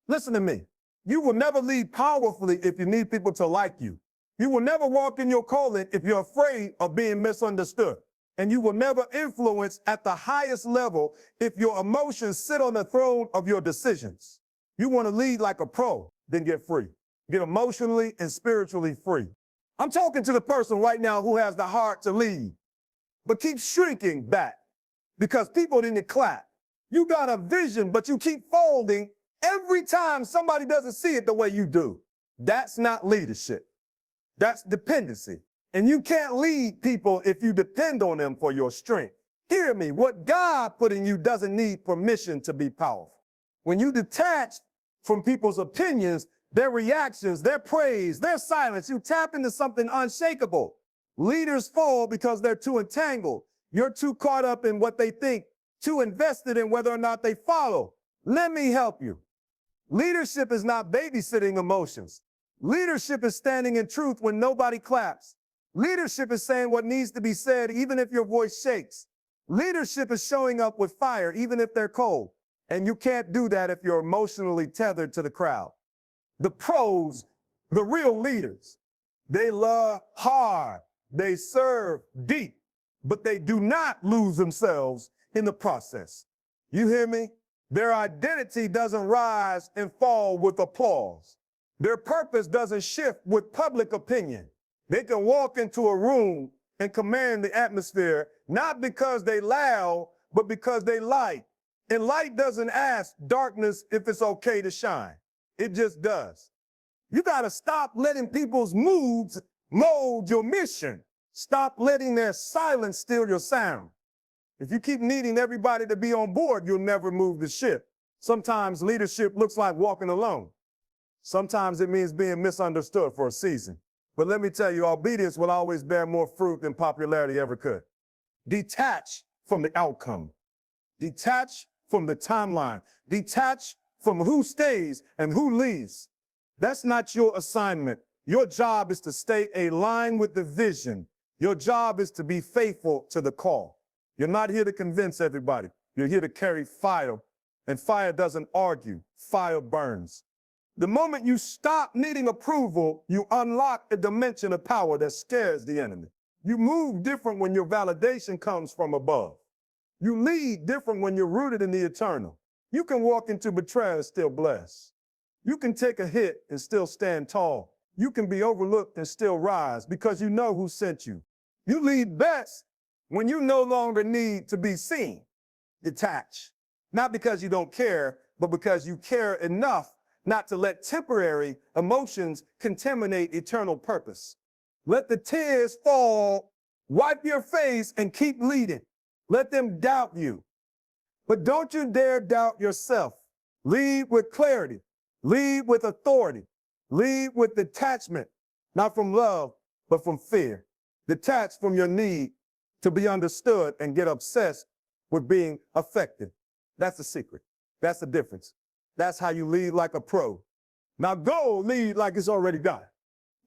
Listen to me. You will never lead powerfully if you need people to like you. You will never walk in your calling if you're afraid of being misunderstood. And you will never influence at the highest level if your emotions sit on the throne of your decisions. You want to lead like a pro, then get free. Get emotionally and spiritually free. I'm talking to the person right now who has the heart to lead, but keeps shrinking back because people didn't clap. You got a vision, but you keep folding every time somebody doesn't see it the way you do. That's not leadership. That's dependency. And you can't lead people if you depend on them for your strength. Hear me, what God put in you doesn't need permission to be powerful. When you detach from people's opinions, their reactions, their praise, their silence, you tap into something unshakable. Leaders fall because they're too entangled. You're too caught up in what they think, too invested in whether or not they follow. Let me help you. Leadership is not babysitting emotions. Leadership is standing in truth when nobody claps. Leadership is saying what needs to be said even if your voice shakes. Leadership is showing up with fire even if they're cold. And you can't do that if you're emotionally tethered to the crowd. The pros, the real leaders, they love hard, they serve deep, but they do not lose themselves in the process. You hear me? Their identity doesn't rise and fall with applause. Their purpose doesn't shift with public opinion. They can walk into a room and command the atmosphere, not because they loud, but because they light. And light doesn't ask darkness if it's okay to shine. It just does. You got to stop letting people's moods mold your mission. Stop letting their silence steal your sound. If you keep needing everybody to be on board, you'll never move the ship. Sometimes leadership looks like walking alone. Sometimes it means being misunderstood for a season. But let me tell you, obedience will always bear more fruit than popularity ever could. Detach from the outcome. Detach from the timeline. Detach from who stays and who leaves. That's not your assignment. Your job is to stay aligned with the vision. Your job is to be faithful to the call. You're not here to convince everybody. You're here to carry fire. And fire doesn't argue. Fire burns. The moment you stop needing approval, you unlock a dimension of power that scares the enemy. You move different when your validation comes from above. You lead different when you're rooted in the eternal. You can walk into betrayal and still bless. You can take a hit and still stand tall. You can be overlooked and still rise because you know who sent you. You lead best when you no longer need to be seen. Detach. Not because you don't care, but because you care enough not to let temporary emotions contaminate eternal purpose. Let the tears fall, wipe your face, and keep leading. Let them doubt you. But don't you dare doubt yourself. Lead with clarity. Lead with authority. Lead with detachment, not from love, but from fear. Detach from your need to be understood and get obsessed with being effective. That's the secret. That's the difference. That's how you lead like a pro. Now go lead like it's already done.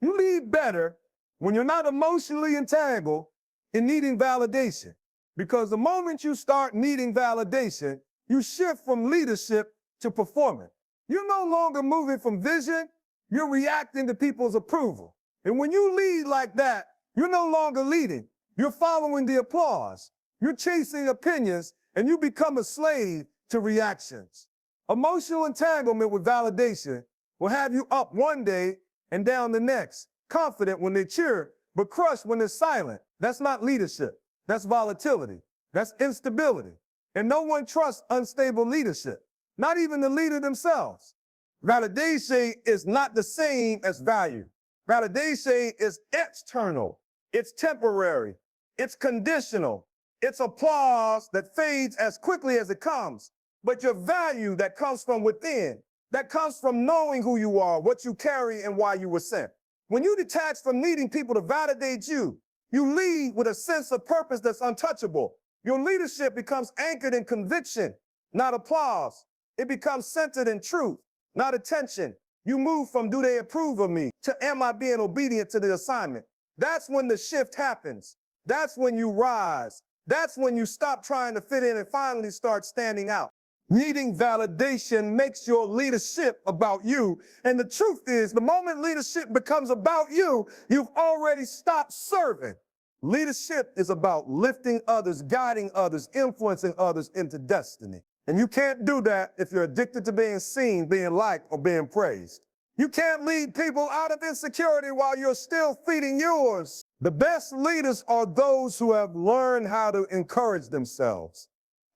You lead better when you're not emotionally entangled in needing validation. Because the moment you start needing validation, you shift from leadership to performance. You're no longer moving from vision, you're reacting to people's approval. And when you lead like that, you're no longer leading. You're following the applause. You're chasing opinions, and you become a slave to reactions. Emotional entanglement with validation will have you up one day and down the next, confident when they cheer, but crushed when they're silent. That's not leadership. That's volatility. That's instability. And no one trusts unstable leadership, not even the leader themselves. Validation is not the same as value. Validation is external. It's temporary. It's conditional. It's applause that fades as quickly as it comes. But your value that comes from within, that comes from knowing who you are, what you carry, and why you were sent. When you detach from needing people to validate you, you lead with a sense of purpose that's untouchable. Your leadership becomes anchored in conviction, not applause. It becomes centered in truth, not attention. You move from do they approve of me to am I being obedient to the assignment? That's when the shift happens. That's when you rise. That's when you stop trying to fit in and finally start standing out. Needing validation makes your leadership about you. And the truth is, the moment leadership becomes about you, you've already stopped serving. Leadership is about lifting others, guiding others, influencing others into destiny. And you can't do that if you're addicted to being seen, being liked, or being praised. You can't lead people out of insecurity while you're still feeding yours. The best leaders are those who have learned how to encourage themselves,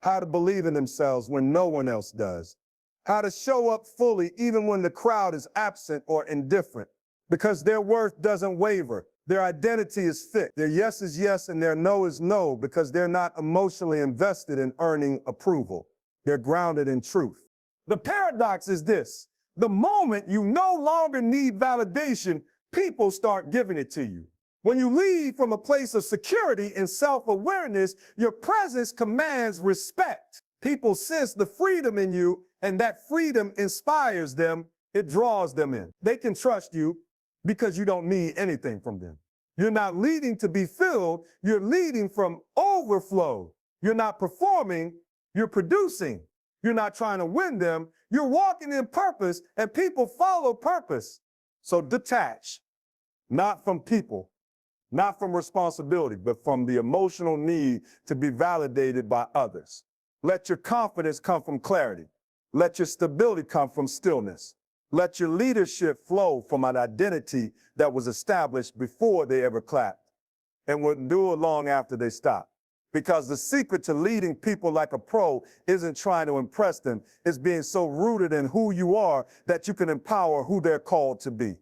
how to believe in themselves when no one else does, how to show up fully even when the crowd is absent or indifferent, because their worth doesn't waver. Their identity is fixed. Their yes is yes and their no is no, because they're not emotionally invested in earning approval. They're grounded in truth. The paradox is this: the moment you no longer need validation, people start giving it to you. When you lead from a place of security and self-awareness, your presence commands respect. People sense the freedom in you, and that freedom inspires them. It draws them in. They can trust you because you don't need anything from them. You're not leading to be filled. You're leading from overflow. You're not performing. You're producing. You're not trying to win them. You're walking in purpose, and people follow purpose. So detach, not from people, not from responsibility, but from the emotional need to be validated by others. Let your confidence come from clarity. Let your stability come from stillness. Let your leadership flow from an identity that was established before they ever clapped and would endure long after they stopped. Because the secret to leading people like a pro isn't trying to impress them. It's being so rooted in who you are that you can empower who they're called to be.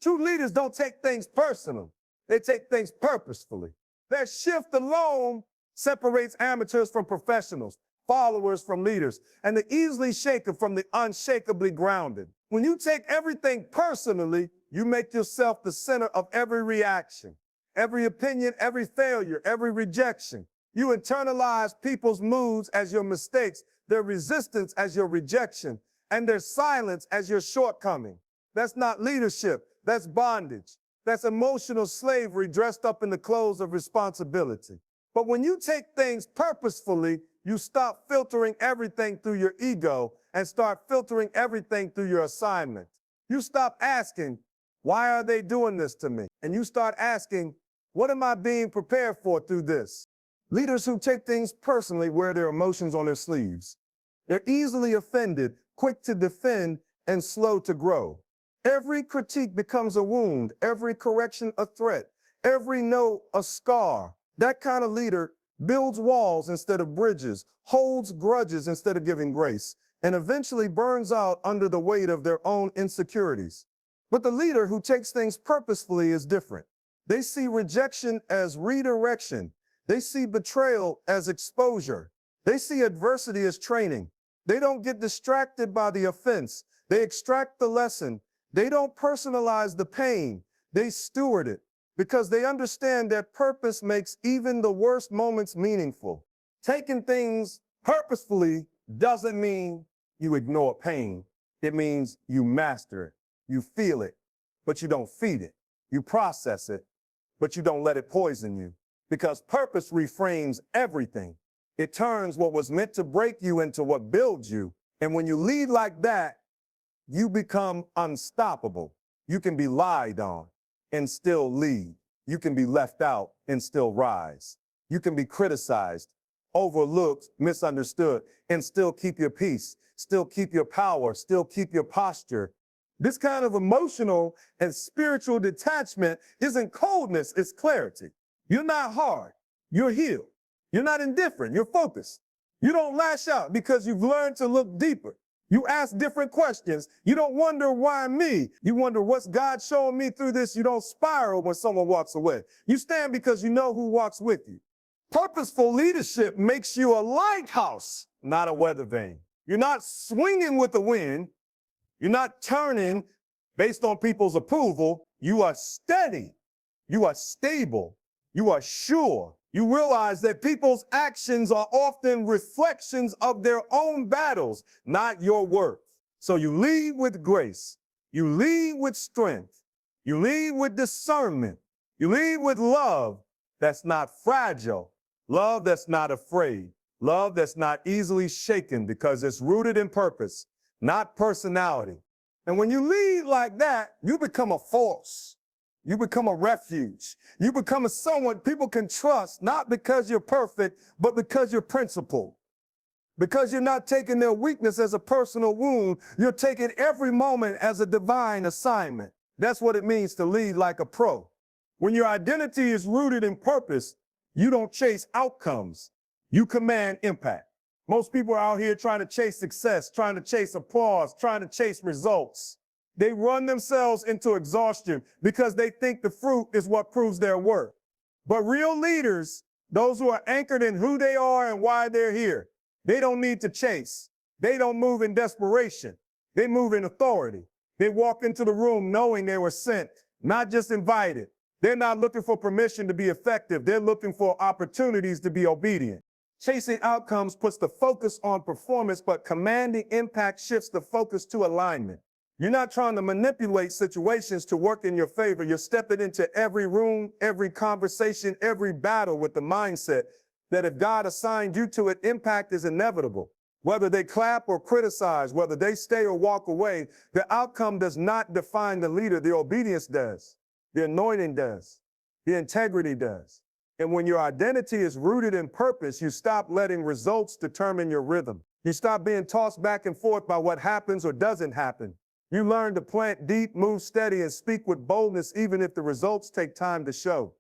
True leaders don't take things personal. They take things purposefully. Their shift alone separates amateurs from professionals, followers from leaders, and the easily shaken from the unshakably grounded. When you take everything personally, you make yourself the center of every reaction, every opinion, every failure, every rejection. You internalize people's moods as your mistakes, their resistance as your rejection, and their silence as your shortcoming. That's not leadership. That's bondage. That's emotional slavery dressed up in the clothes of responsibility. But when you take things purposefully, you stop filtering everything through your ego and start filtering everything through your assignment. You stop asking, why are they doing this to me? And you start asking, what am I being prepared for through this? Leaders who take things personally wear their emotions on their sleeves. They're easily offended, quick to defend, and slow to grow. Every critique becomes a wound, every correction a threat, every no a scar. That kind of leader builds walls instead of bridges, holds grudges instead of giving grace, and eventually burns out under the weight of their own insecurities. But the leader who takes things purposefully is different. They see rejection as redirection. They see betrayal as exposure. They see adversity as training. They don't get distracted by the offense. They extract the lesson. They don't personalize the pain. They steward it because they understand that purpose makes even the worst moments meaningful. Taking things purposefully doesn't mean you ignore pain. It means you master it. You feel it, but you don't feed it. You process it, but you don't let it poison you. Because purpose reframes everything. It turns what was meant to break you into what builds you. And when you lead like that, you become unstoppable. You can be lied on and still lead. You can be left out and still rise. You can be criticized, overlooked, misunderstood, and still keep your peace, still keep your power, still keep your posture. This kind of emotional and spiritual detachment isn't coldness, it's clarity. You're not hard, you're healed. You're not indifferent, you're focused. You don't lash out because you've learned to look deeper. You ask different questions. You don't wonder why me. You wonder what's God showing me through this. You don't spiral when someone walks away. You stand because you know who walks with you. Purposeful leadership makes you a lighthouse, not a weather vane. You're not swinging with the wind. You're not turning based on people's approval. You are steady. You are stable. You are sure. You realize that people's actions are often reflections of their own battles, not your worth. So you lead with grace. You lead with strength. You lead with discernment. You lead with love that's not fragile, love that's not afraid, Love that's not easily shaken because it's rooted in purpose, not personality. And when you lead like that, you become a force. You become a refuge. You become someone people can trust, not because you're perfect, but because you're principled. Because you're not taking their weakness as a personal wound, you're taking every moment as a divine assignment. That's what it means to lead like a pro. When your identity is rooted in purpose, you don't chase outcomes, you command impact. Most people are out here trying to chase success, trying to chase applause, trying to chase results. They run themselves into exhaustion because they think the fruit is what proves their worth. But real leaders, those who are anchored in who they are and why they're here, they don't need to chase. They don't move in desperation. They move in authority. They walk into the room knowing they were sent, not just invited. They're not looking for permission to be effective. They're looking for opportunities to be obedient. Chasing outcomes puts the focus on performance, but commanding impact shifts the focus to alignment. You're not trying to manipulate situations to work in your favor. You're stepping into every room, every conversation, every battle with the mindset that if God assigned you to it, impact is inevitable. Whether they clap or criticize, whether they stay or walk away, the outcome does not define the leader. The obedience does. The anointing does. The integrity does. And when your identity is rooted in purpose, you stop letting results determine your rhythm. You stop being tossed back and forth by what happens or doesn't happen. You learn to plant deep, move steady, and speak with boldness even if the results take time to show.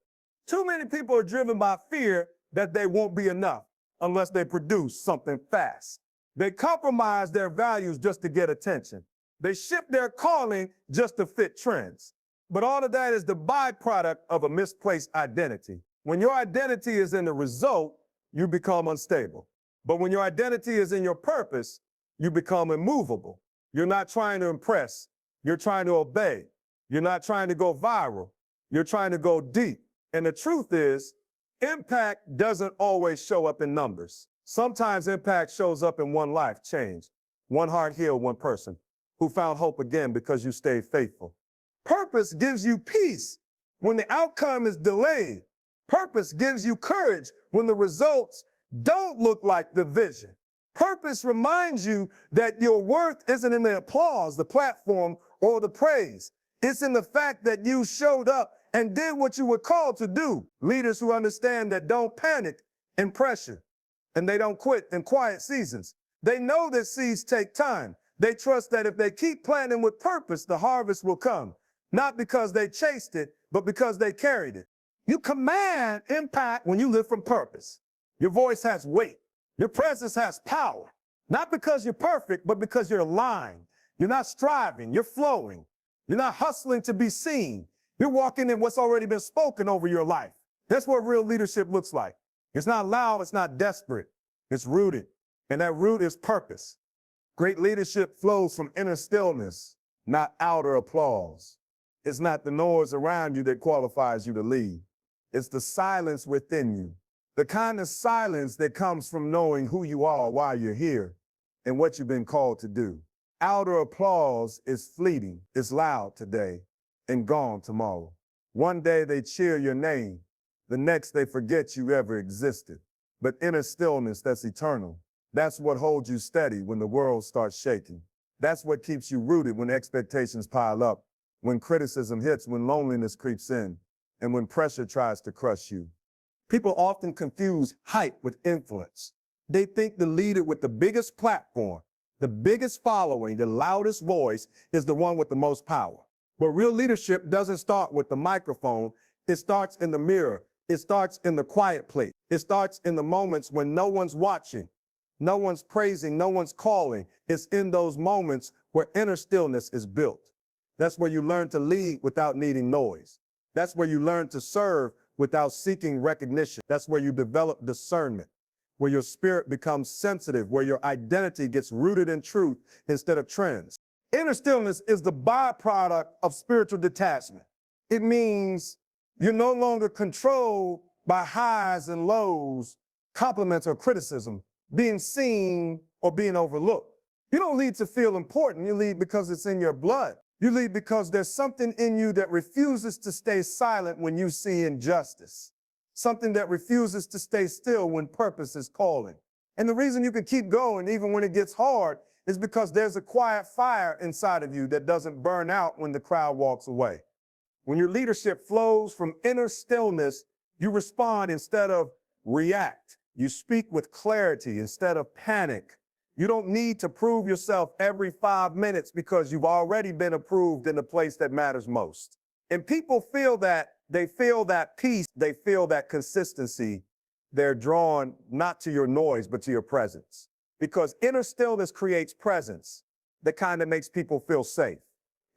Too many people are driven by fear that they won't be enough unless they produce something fast. They compromise their values just to get attention. They shift their calling just to fit trends. But all of that is the byproduct of a misplaced identity. When your identity is in the result, you become unstable. But when your identity is in your purpose, you become immovable. You're not trying to impress. You're trying to obey. You're not trying to go viral. You're trying to go deep. And the truth is, impact doesn't always show up in numbers. Sometimes impact shows up in one life changed, one heart healed, one person who found hope again because you stayed faithful. Purpose gives you peace when the outcome is delayed. Purpose gives you courage when the results don't look like the vision. Purpose reminds you that your worth isn't in the applause, the platform, or the praise. It's in the fact that you showed up and did what you were called to do. Leaders who understand that don't panic in pressure, and they don't quit in quiet seasons. They know that seeds take time. They trust that if they keep planting with purpose, the harvest will come. Not because they chased it, but because they carried it. You command impact when you live from purpose. Your voice has weight. Your presence has power. Not because you're perfect, but because you're aligned. You're not striving, you're flowing. You're not hustling to be seen. You're walking in what's already been spoken over your life. That's what real leadership looks like. It's not loud, it's not desperate. It's rooted. And that root is purpose. Great leadership flows from inner stillness, not outer applause. It's not the noise around you that qualifies you to lead. It's the silence within you. The kind of silence that comes from knowing who you are, why you're here, and what you've been called to do. Outer applause is fleeting. It's loud today and gone tomorrow. One day they cheer your name. The next they forget you ever existed. But inner stillness, that's eternal. That's what holds you steady when the world starts shaking. That's what keeps you rooted when expectations pile up, when criticism hits, when loneliness creeps in, and when pressure tries to crush you. People often confuse hype with influence. They think the leader with the biggest platform, the biggest following, the loudest voice is the one with the most power. But real leadership doesn't start with the microphone. It starts in the mirror. It starts in the quiet place. It starts in the moments when no one's watching, no one's praising, no one's calling. It's in those moments where inner stillness is built. That's where you learn to lead without needing noise. That's where you learn to serve without seeking recognition. That's where you develop discernment, where your spirit becomes sensitive, where your identity gets rooted in truth instead of trends. Inner stillness is the byproduct of spiritual detachment. It means you're no longer controlled by highs and lows, compliments or criticism, being seen or being overlooked. You don't lead to feel important. You lead because it's in your blood. You lead because there's something in you that refuses to stay silent when you see injustice. Something that refuses to stay still when purpose is calling. And the reason you can keep going even when it gets hard is because there's a quiet fire inside of you that doesn't burn out when the crowd walks away. When your leadership flows from inner stillness, you respond instead of react. You speak with clarity instead of panic. You don't need to prove yourself every 5 minutes because you've already been approved in the place that matters most. And people feel that, they feel that peace, they feel that consistency. They're drawn not to your noise, but to your presence. Because inner stillness creates presence, the kind that makes people feel safe,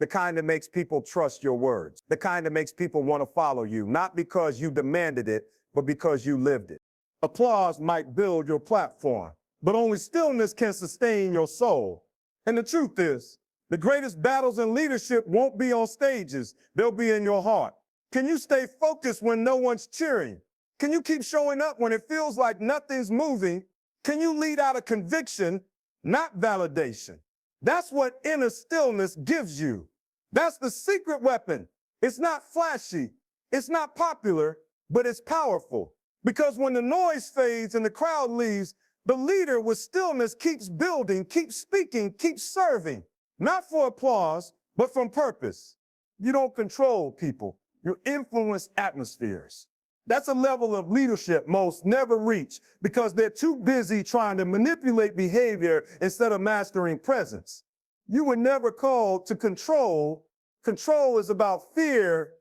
the kind that makes people trust your words, the kind that makes people want to follow you, not because you demanded it, but because you lived it. Applause might build your platform, but only stillness can sustain your soul. And the truth is, the greatest battles in leadership won't be on stages, they'll be in your heart. Can you stay focused when no one's cheering? Can you keep showing up when it feels like nothing's moving? Can you lead out of conviction, not validation? That's what inner stillness gives you. That's the secret weapon. It's not flashy, it's not popular, but it's powerful. Because when the noise fades and the crowd leaves, the leader with stillness keeps building, keeps speaking, keeps serving, not for applause, but from purpose. You don't control people, you influence atmospheres. That's a level of leadership most never reach because they're too busy trying to manipulate behavior instead of mastering presence. You were never called to control. Control is about fear.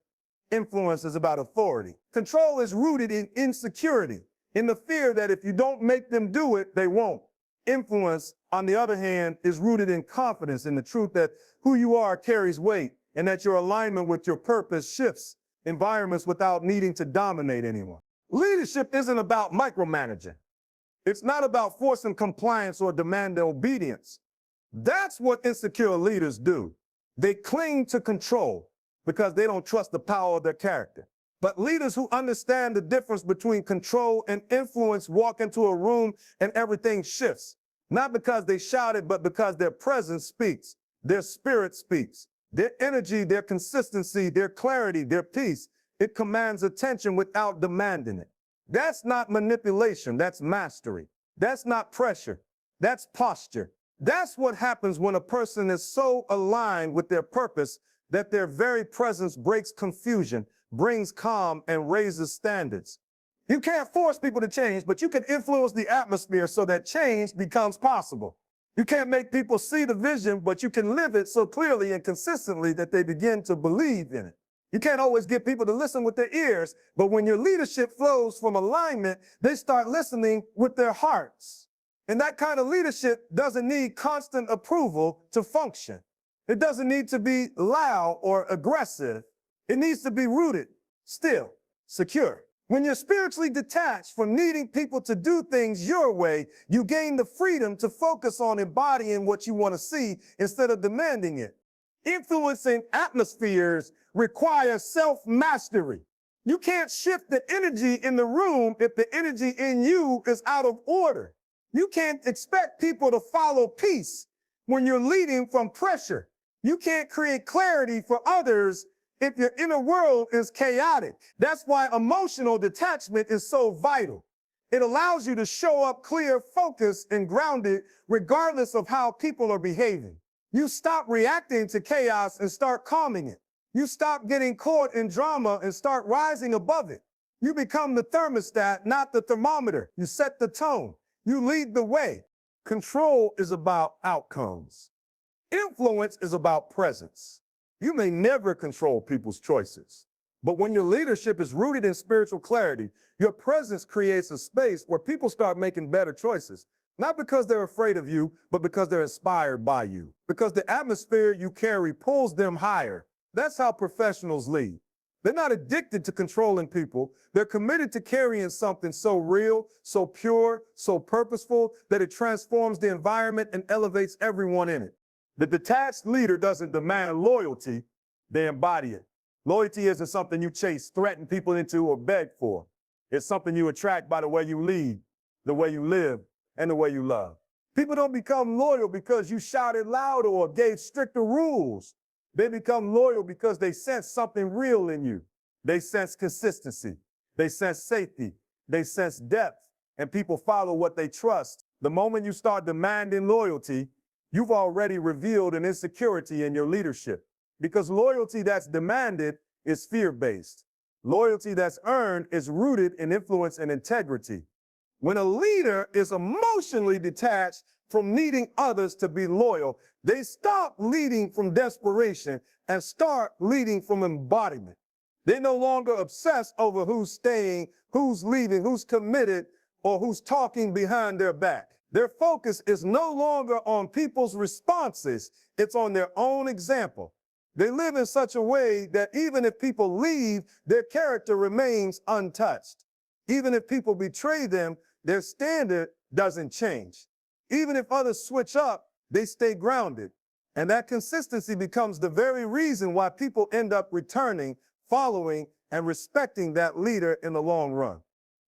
Influence is about authority. Control is rooted in insecurity, in the fear that if you don't make them do it, they won't. Influence, on the other hand, is rooted in confidence, in the truth that who you are carries weight and that your alignment with your purpose shifts environments without needing to dominate anyone. Leadership isn't about micromanaging. It's not about forcing compliance or demanding obedience. That's what insecure leaders do. They cling to control because they don't trust the power of their character. But leaders who understand the difference between control and influence walk into a room and everything shifts. Not because they shouted, but because their presence speaks, their spirit speaks. Their energy, their consistency, their clarity, their peace, it commands attention without demanding it. That's not manipulation, that's mastery. That's not pressure, that's posture. That's what happens when a person is so aligned with their purpose that their very presence breaks confusion, brings calm, and raises standards. You can't force people to change, but you can influence the atmosphere so that change becomes possible. You can't make people see the vision, but you can live it so clearly and consistently that they begin to believe in it. You can't always get people to listen with their ears, but when your leadership flows from alignment, they start listening with their hearts. And that kind of leadership doesn't need constant approval to function. It doesn't need to be loud or aggressive. It needs to be rooted, still, secure. When you're spiritually detached from needing people to do things your way, you gain the freedom to focus on embodying what you want to see instead of demanding it. Influencing atmospheres requires self-mastery. You can't shift the energy in the room if the energy in you is out of order. You can't expect people to follow peace when you're leading from pressure. You can't create clarity for others if your inner world is chaotic. That's why emotional detachment is so vital. It allows you to show up clear, focused, and grounded regardless of how people are behaving. You stop reacting to chaos and start calming it. You stop getting caught in drama and start rising above it. You become the thermostat, not the thermometer. You set the tone. You lead the way. Control is about outcomes. Influence is about presence. You may never control people's choices, but when your leadership is rooted in spiritual clarity, your presence creates a space where people start making better choices, not because they're afraid of you, but because they're inspired by you, because the atmosphere you carry pulls them higher. That's how professionals lead. They're not addicted to controlling people. They're committed to carrying something so real, so pure, so purposeful that it transforms the environment and elevates everyone in it. The detached leader doesn't demand loyalty, they embody it. Loyalty isn't something you chase, threaten people into, or beg for. It's something you attract by the way you lead, the way you live, and the way you love. People don't become loyal because you shouted louder or gave stricter rules. They become loyal because they sense something real in you. They sense consistency. They sense safety. They sense depth. and people follow what they trust. The moment you start demanding loyalty, you've already revealed an insecurity in your leadership, because loyalty that's demanded is fear-based. Loyalty that's earned is rooted in influence and integrity. When a leader is emotionally detached from needing others to be loyal, they stop leading from desperation and start leading from embodiment. They're no longer obsessed over who's staying, who's leaving, who's committed, or who's talking behind their back. Their focus is no longer on people's responses, it's on their own example. They live in such a way that even if people leave, their character remains untouched. Even if people betray them, their standard doesn't change. Even if others switch up, they stay grounded. And that consistency becomes the very reason why people end up returning, following, and respecting that leader in the long run.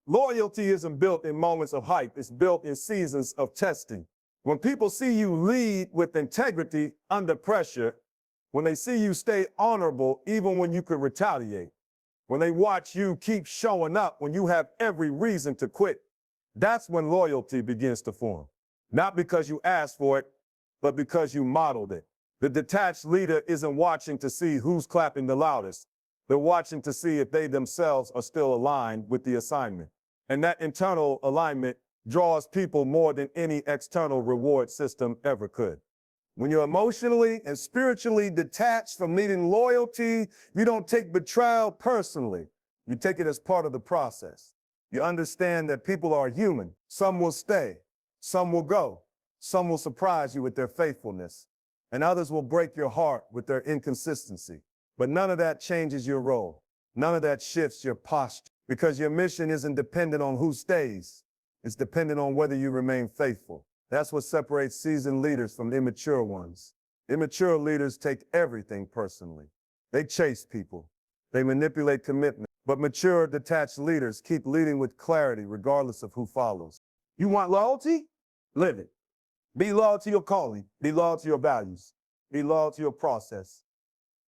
Loyalty isn't built in moments of hype, it's built in seasons of testing. When people see you lead with integrity under pressure, when they see you stay honorable even when you could retaliate, when they watch you keep showing up when you have every reason to quit, that's when loyalty begins to form. Not because you asked for it, but because you modeled it. The detached leader isn't watching to see who's clapping the loudest. They're watching to see if they themselves are still aligned with the assignment. And that internal alignment draws people more than any external reward system ever could. When you're emotionally and spiritually detached from needing loyalty, you don't take betrayal personally. You take it as part of the process. You understand that people are human. Some will stay, some will go, some will surprise you with their faithfulness, and others will break your heart with their inconsistency. But none of that changes your role. None of that shifts your posture, because your mission isn't dependent on who stays. It's dependent on whether you remain faithful. That's what separates seasoned leaders from immature ones. Immature leaders take everything personally. They chase people. They manipulate commitment. But mature, detached leaders keep leading with clarity regardless of who follows. You want loyalty? Live it. Be loyal to your calling. Be loyal to your values. Be loyal to your process.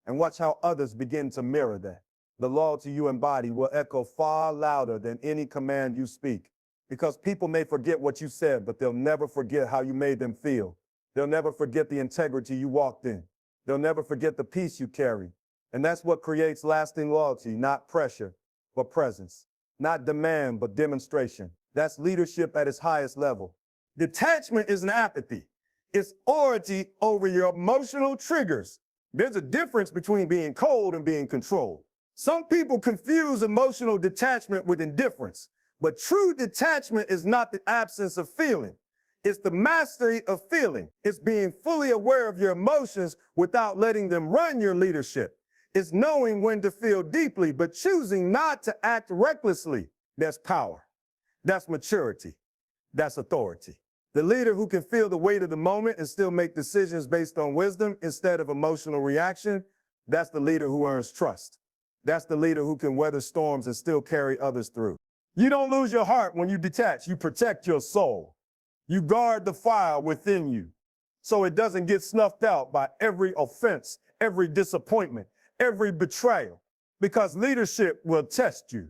And watch how others begin to mirror that. The loyalty you embody will echo far louder than any command you speak. Because people may forget what you said, but they'll never forget how you made them feel. They'll never forget the integrity you walked in. They'll never forget the peace you carry. And that's what creates lasting loyalty, not pressure, but presence. Not demand, but demonstration. That's leadership at its highest level. Detachment isn't apathy. It's authority over your emotional triggers. There's a difference between being cold and being controlled. Some people confuse emotional detachment with indifference. But true detachment is not the absence of feeling. It's the mastery of feeling. It's being fully aware of your emotions without letting them run your leadership. It's knowing when to feel deeply, but choosing not to act recklessly. That's power. That's maturity. That's authority. The leader who can feel the weight of the moment and still make decisions based on wisdom instead of emotional reaction, that's the leader who earns trust. That's the leader who can weather storms and still carry others through. You don't lose your heart when you detach. You protect your soul. You guard the fire within you so it doesn't get snuffed out by every offense, every disappointment, every betrayal. Because leadership will test you.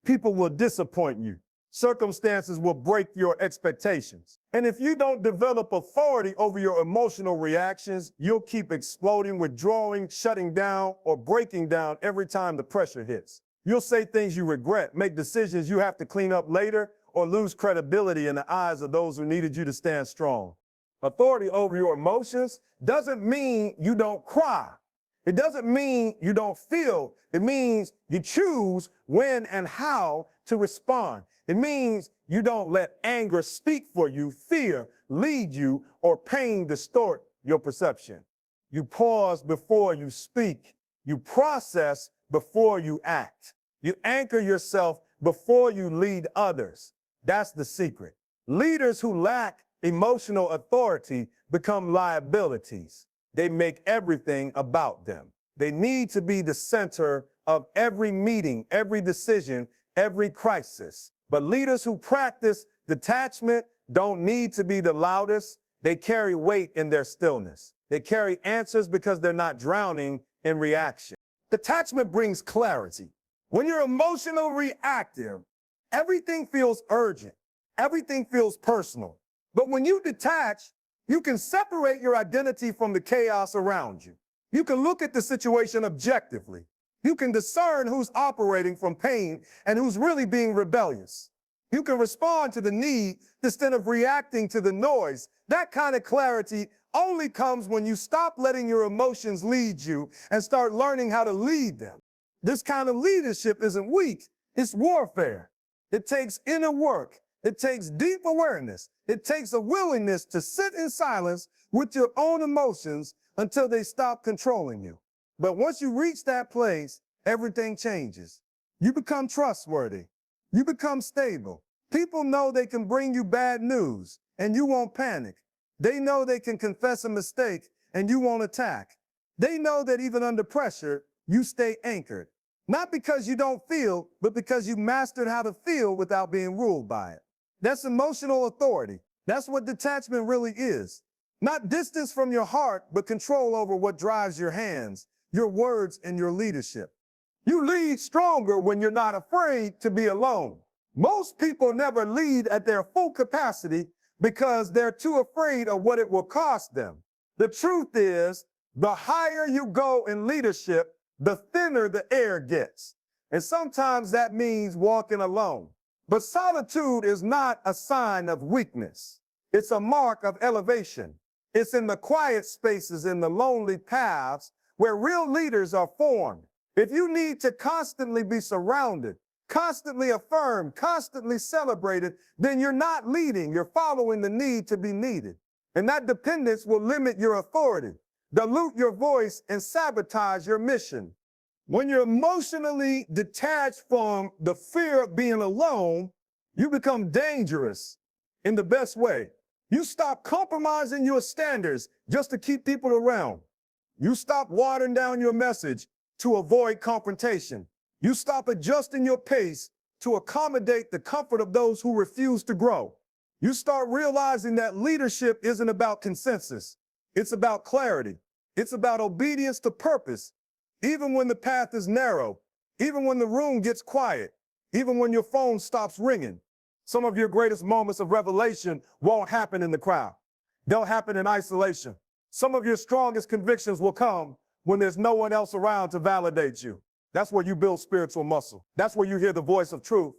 People will disappoint you. Circumstances will break your expectations. And if you don't develop authority over your emotional reactions, you'll keep exploding, withdrawing, shutting down, or breaking down every time the pressure hits. You'll say things you regret, make decisions you have to clean up later, or lose credibility in the eyes of those who needed you to stand strong. Authority over your emotions doesn't mean you don't cry. It doesn't mean you don't feel. It means you choose when and how to respond. It means you don't let anger speak for you, fear lead you, or pain distort your perception. You pause before you speak. You process before you act. You anchor yourself before you lead others. That's the secret. Leaders who lack emotional authority become liabilities. They make everything about them. They need to be the center of every meeting, every decision, every crisis. But leaders who practice detachment don't need to be the loudest. They carry weight in their stillness. They carry answers because they're not drowning in reaction. Detachment brings clarity. When you're emotional reactive, everything feels urgent. Everything feels personal. But when you detach, you can separate your identity from the chaos around you. You can look at the situation objectively. You can discern who's operating from pain and who's really being rebellious. You can respond to the need instead of reacting to the noise. That kind of clarity only comes when you stop letting your emotions lead you and start learning how to lead them. This kind of leadership isn't weak, it's warfare. It takes inner work. It takes deep awareness. It takes a willingness to sit in silence with your own emotions until they stop controlling you. But once you reach that place, everything changes. You become trustworthy. You become stable. People know they can bring you bad news and you won't panic. They know they can confess a mistake and you won't attack. They know that even under pressure, you stay anchored. Not because you don't feel, but because you mastered how to feel without being ruled by it. That's emotional authority. That's what detachment really is. Not distance from your heart, but control over what drives your hands, your words, and your leadership. You lead stronger when you're not afraid to be alone. Most people never lead at their full capacity because they're too afraid of what it will cost them. The truth is, the higher you go in leadership, the thinner the air gets. And sometimes that means walking alone. But solitude is not a sign of weakness. It's a mark of elevation. It's in the quiet spaces, in the lonely paths where real leaders are formed. If you need to constantly be surrounded, constantly affirmed, constantly celebrated, then you're not leading. You're following the need to be needed. And that dependence will limit your authority, dilute your voice, and sabotage your mission. When you're emotionally detached from the fear of being alone, you become dangerous in the best way. You stop compromising your standards just to keep people around. You stop watering down your message to avoid confrontation. You stop adjusting your pace to accommodate the comfort of those who refuse to grow. You start realizing that leadership isn't about consensus. It's about clarity. It's about obedience to purpose. Even when the path is narrow, even when the room gets quiet, even when your phone stops ringing, some of your greatest moments of revelation won't happen in the crowd. They'll happen in isolation. Some of your strongest convictions will come when there's no one else around to validate you. That's where you build spiritual muscle. That's where you hear the voice of truth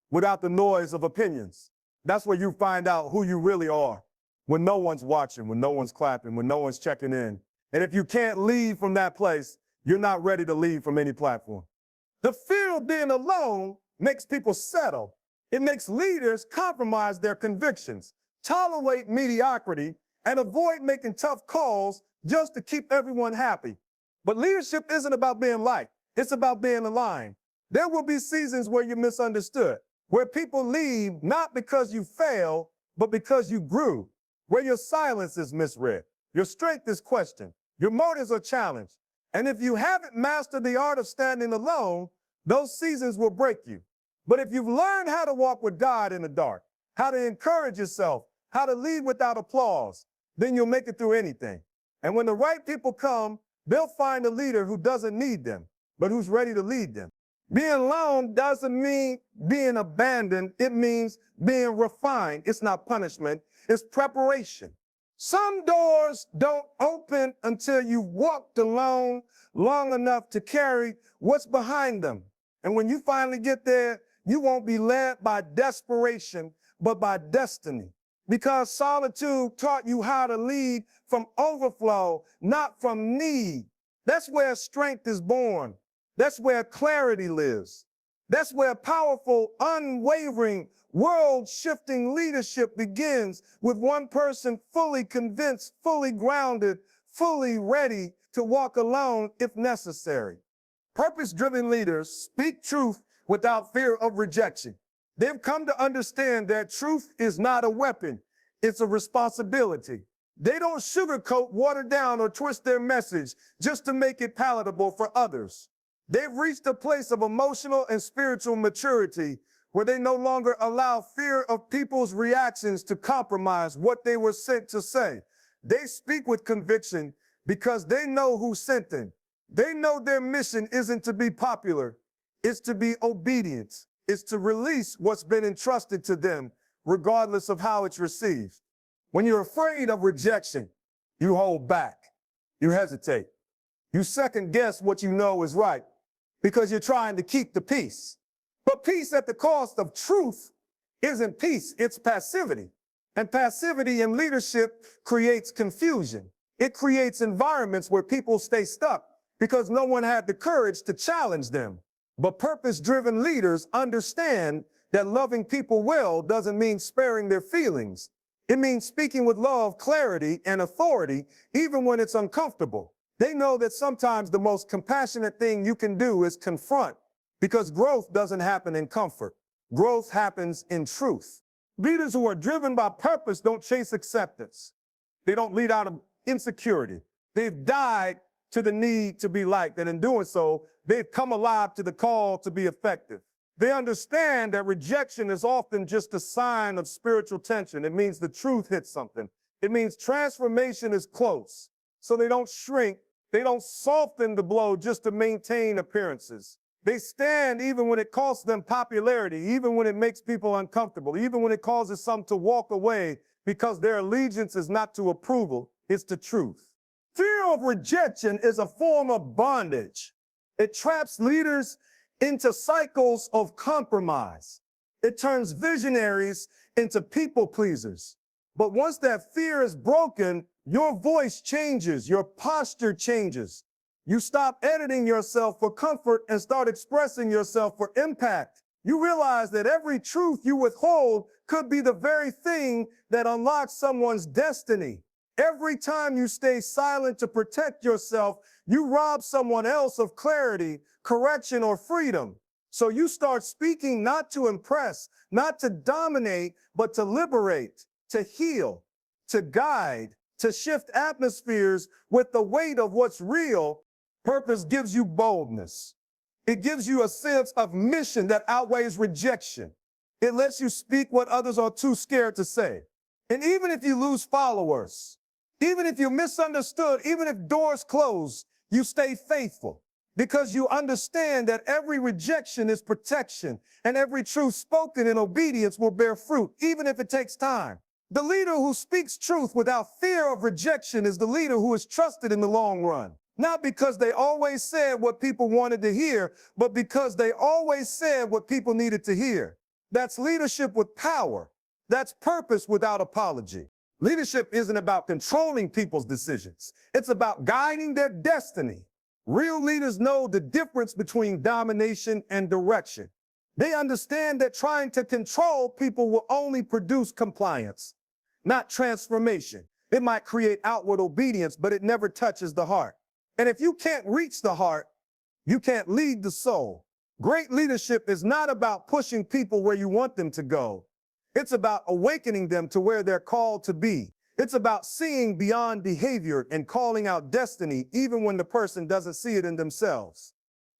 without the noise of opinions. That's where you find out who you really are when no one's watching, when no one's clapping, when no one's checking in. And if you can't leave from that place, you're not ready to leave from any platform. The fear of being alone makes people settle. It makes leaders compromise their convictions, tolerate mediocrity, and avoid making tough calls just to keep everyone happy. But leadership isn't about being liked. It's about being aligned. There will be seasons where you're misunderstood, where people leave not because you failed, but because you grew, where your silence is misread, your strength is questioned, your motives are challenged. And if you haven't mastered the art of standing alone, those seasons will break you. But if you've learned how to walk with God in the dark, how to encourage yourself, how to lead without applause, then you'll make it through anything. And when the right people come, they'll find a leader who doesn't need them, but who's ready to lead them. Being alone doesn't mean being abandoned. It means being refined. It's not punishment. It's preparation. Some doors don't open until you've walked alone long enough to carry what's behind them. And when you finally get there, you won't be led by desperation, but by destiny. Because solitude taught you how to lead from overflow, not from need. That's where strength is born. That's where clarity lives. That's where powerful, unwavering, world-shifting leadership begins with one person fully convinced, fully grounded, fully ready to walk alone if necessary. Purpose-driven leaders speak truth without fear of rejection. They've come to understand that truth is not a weapon, it's a responsibility. They don't sugarcoat, water down, or twist their message just to make it palatable for others. They've reached a place of emotional and spiritual maturity where they no longer allow fear of people's reactions to compromise what they were sent to say. They speak with conviction because they know who sent them. They know their mission isn't to be popular, it's to be obedient. It's to release what's been entrusted to them regardless of how it's received. When you're afraid of rejection, you hold back, you hesitate, you second guess what you know is right because you're trying to keep the peace. But peace at the cost of truth isn't peace, it's passivity. And passivity in leadership creates confusion. It creates environments where people stay stuck because no one had the courage to challenge them. But purpose-driven leaders understand that loving people well doesn't mean sparing their feelings. It means speaking with love, clarity, and authority, even when it's uncomfortable. They know that sometimes the most compassionate thing you can do is confront, because growth doesn't happen in comfort. Growth happens in truth. Leaders who are driven by purpose don't chase acceptance. They don't lead out of insecurity. They've died to the need to be liked, and in doing so, they've come alive to the call to be effective. They understand that rejection is often just a sign of spiritual tension. It means the truth hits something. It means transformation is close. So they don't shrink. They don't soften the blow just to maintain appearances. They stand even when it costs them popularity, even when it makes people uncomfortable, even when it causes some to walk away because their allegiance is not to approval, it's to truth. Fear of rejection is a form of bondage. It traps leaders into cycles of compromise. It turns visionaries into people pleasers. But once that fear is broken, your voice changes, your posture changes. You stop editing yourself for comfort and start expressing yourself for impact. You realize that every truth you withhold could be the very thing that unlocks someone's destiny. Every time you stay silent to protect yourself, you rob someone else of clarity, correction, or freedom. So you start speaking not to impress, not to dominate, but to liberate, to heal, to guide, to shift atmospheres with the weight of what's real. Purpose gives you boldness. It gives you a sense of mission that outweighs rejection. It lets you speak what others are too scared to say. And even if you lose followers, even if you're misunderstood, even if doors close, you stay faithful because you understand that every rejection is protection and every truth spoken in obedience will bear fruit, even if it takes time. The leader who speaks truth without fear of rejection is the leader who is trusted in the long run. Not because they always said what people wanted to hear, but because they always said what people needed to hear. That's leadership with power. That's purpose without apology. Leadership isn't about controlling people's decisions. It's about guiding their destiny. Real leaders know the difference between domination and direction. They understand that trying to control people will only produce compliance, not transformation. It might create outward obedience, but it never touches the heart. And if you can't reach the heart, you can't lead the soul. Great leadership is not about pushing people where you want them to go. It's about awakening them to where they're called to be. It's about seeing beyond behavior and calling out destiny even when the person doesn't see it in themselves.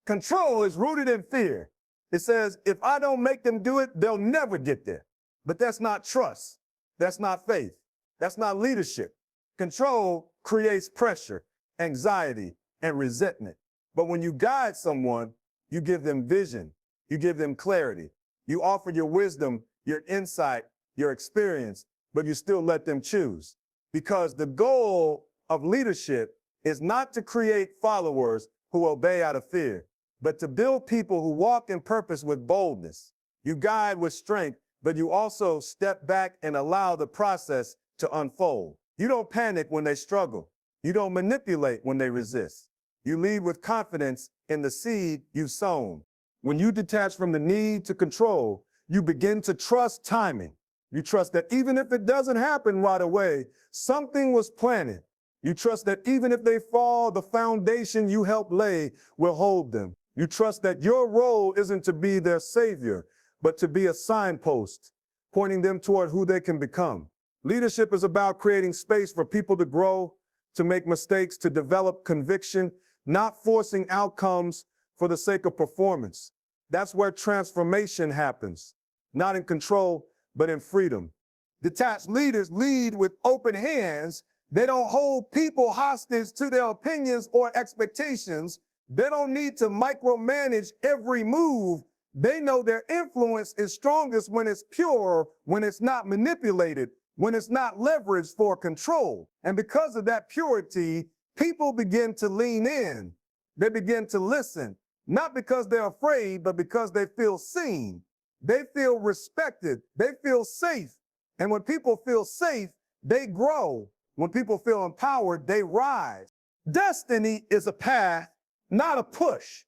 Control is rooted in fear. It says, if I don't make them do it, they'll never get there. But that's not trust. That's not faith. That's not leadership. Control creates pressure, anxiety, and resentment. But when you guide someone, you give them vision. You give them clarity. You offer your wisdom, your insight, your experience, but you still let them choose. Because the goal of leadership is not to create followers who obey out of fear, but to build people who walk in purpose with boldness. You guide with strength, but you also step back and allow the process to unfold. You don't panic when they struggle. You don't manipulate when they resist. You lead with confidence in the seed you've sown. When you detach from the need to control, you begin to trust timing. You trust that even if it doesn't happen right away, something was planted. You trust that even if they fall, the foundation you helped lay will hold them. You trust that your role isn't to be their savior, but to be a signpost, pointing them toward who they can become. Leadership is about creating space for people to grow, to make mistakes, to develop conviction, not forcing outcomes for the sake of performance. That's where transformation happens, not in control, but in freedom. Detached leaders lead with open hands. They don't hold people hostage to their opinions or expectations. They don't need to micromanage every move. They know their influence is strongest when it's pure, when it's not manipulated, when it's not leveraged for control. And because of that purity, people begin to lean in. They begin to listen, not because they're afraid, but because they feel seen. They feel respected. They feel safe. And when people feel safe, they grow. When people feel empowered, they rise. Destiny is a path, not a push.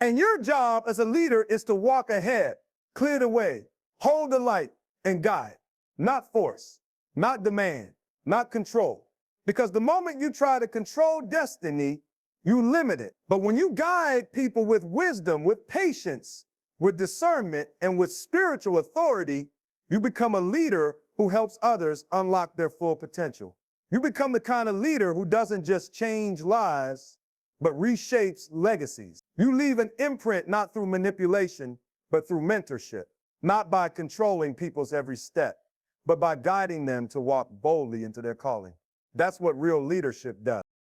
And your job as a leader is to walk ahead, clear the way, hold the light, and guide. Not force, not demand, not control. Because the moment you try to control destiny, you limit it. But when you guide people with wisdom, with patience, with discernment, and with spiritual authority, you become a leader who helps others unlock their full potential. You become the kind of leader who doesn't just change lives, but reshapes legacies. You leave an imprint not through manipulation, but through mentorship, not by controlling people's every step, but by guiding them to walk boldly into their calling. That's what real leadership does.